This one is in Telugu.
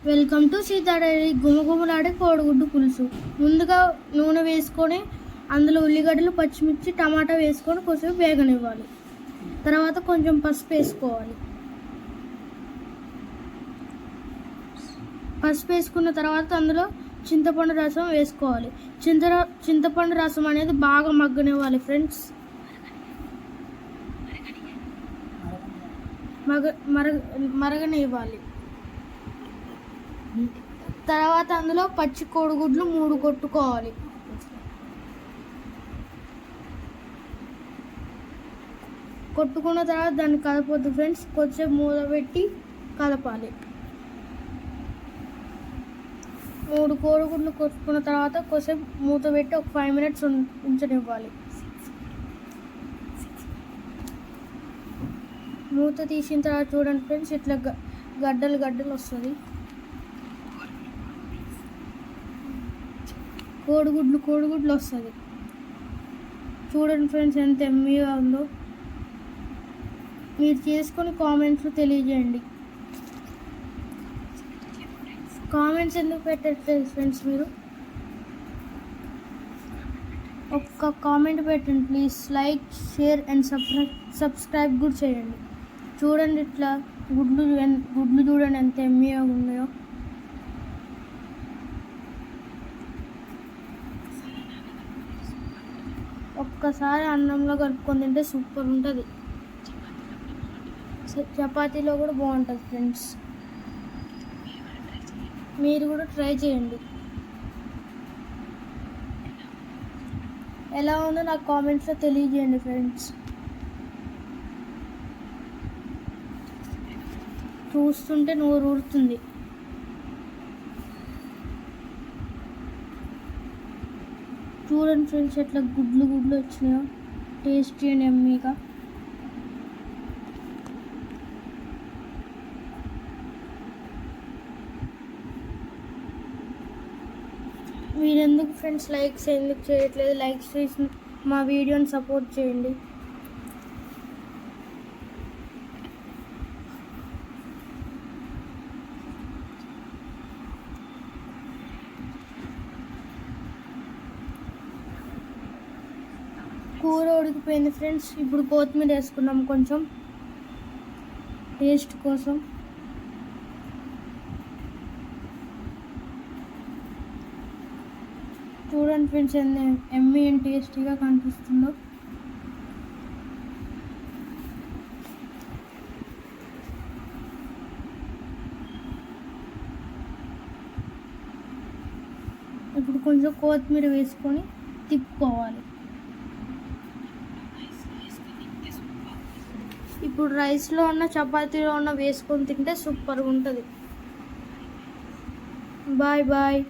Welcome to సీతాడైరీ. గుమగుమలాడే కోడిగుడ్డు పులుసు. ముందుగా నూనె వేసుకొని అందులో ఉల్లిగడ్డలు, పచ్చిమిర్చి, టమాటా వేసుకొని కొంచెం వేగనివ్వాలి. తర్వాత కొంచెం పసుపు వేసుకోవాలి. పసుపు వేసుకున్న తర్వాత అందులో చింతపండు రసం వేసుకోవాలి. చింతపండు రసం అనేది బాగా మగ్గనివ్వాలి ఫ్రెండ్స్. మరగనివ్వాలి. తర్వాత అందులో పచ్చి కోడిగుడ్లు 3 కొట్టుకోవాలి. కొట్టుకున్న తర్వాత దాన్ని కలపొద్దు ఫ్రెండ్స్, కొంచెం మూత పెట్టి కలపాలి. 3 కోడిగుడ్లు కొట్టుకున్న తర్వాత కొంచెం మూత పెట్టి ఒక 5 minutes ఉంచనివ్వాలి. మూత తీసిన తర్వాత చూడండి ఫ్రెండ్స్, ఇట్లా గడ్డలు వస్తుంది. కోడిగుడ్లు వస్తుంది. చూడండి ఫ్రెండ్స్ ఎంత ఎమ్మీగా ఉందో. మీరు చేసుకొని కామెంట్స్లో తెలియజేయండి. కామెంట్స్ ఎందుకు పెట్టట్లేదు ఫ్రెండ్స్? మీరు ఒక్క కామెంట్ పెట్టండి please. Like, share and subscribe కూడా చేయండి. చూడండి ఇట్లా గుడ్లు చూడండి ఎంత ఎమ్మీగా ఉన్నాయో. ఒక్కసారి అన్నంలో కలుపుకొని తింటే సూపర్ ఉంటుంది. చపాతీలో కూడా బాగుంటుంది ఫ్రెండ్స్. మీరు కూడా ట్రై చేయండి. ఎలా ఉందో నాకు కామెంట్స్లో తెలియజేయండి ఫ్రెండ్స్. చూస్తుంటే నోరు ఊరుతుంది. చూడండి ఫ్రెండ్స్ ఎట్లా గుడ్లు వచ్చినాయో, టేస్టీ అండ్ ఎమ్మీగా. మీరెందుకు ఫ్రెండ్స్ లైక్స్ ఎందుకు చేయట్లేదు? లైక్స్ చేసి మా వీడియోని సపోర్ట్ చేయండి. కూర ఉడికిపోయింది ఫ్రెండ్స్. ఇప్పుడు కొత్తిమీర వేసుకున్నాం కొంచెం టేస్ట్ కోసం. చూడండి ఫ్రెండ్స్ ఎంత ఎమ్మీ అండ్ టేస్టీగా కనిపిస్తుందో. ఇప్పుడు కొంచెం కొత్తిమీర వేసుకొని తిప్పుకోవాలి. ఇప్పుడు రైస్లో ఉన్న, చపాతీలో ఉన్న వేసుకొని తింటే సూపర్గా ఉంటుంది. Bye bye.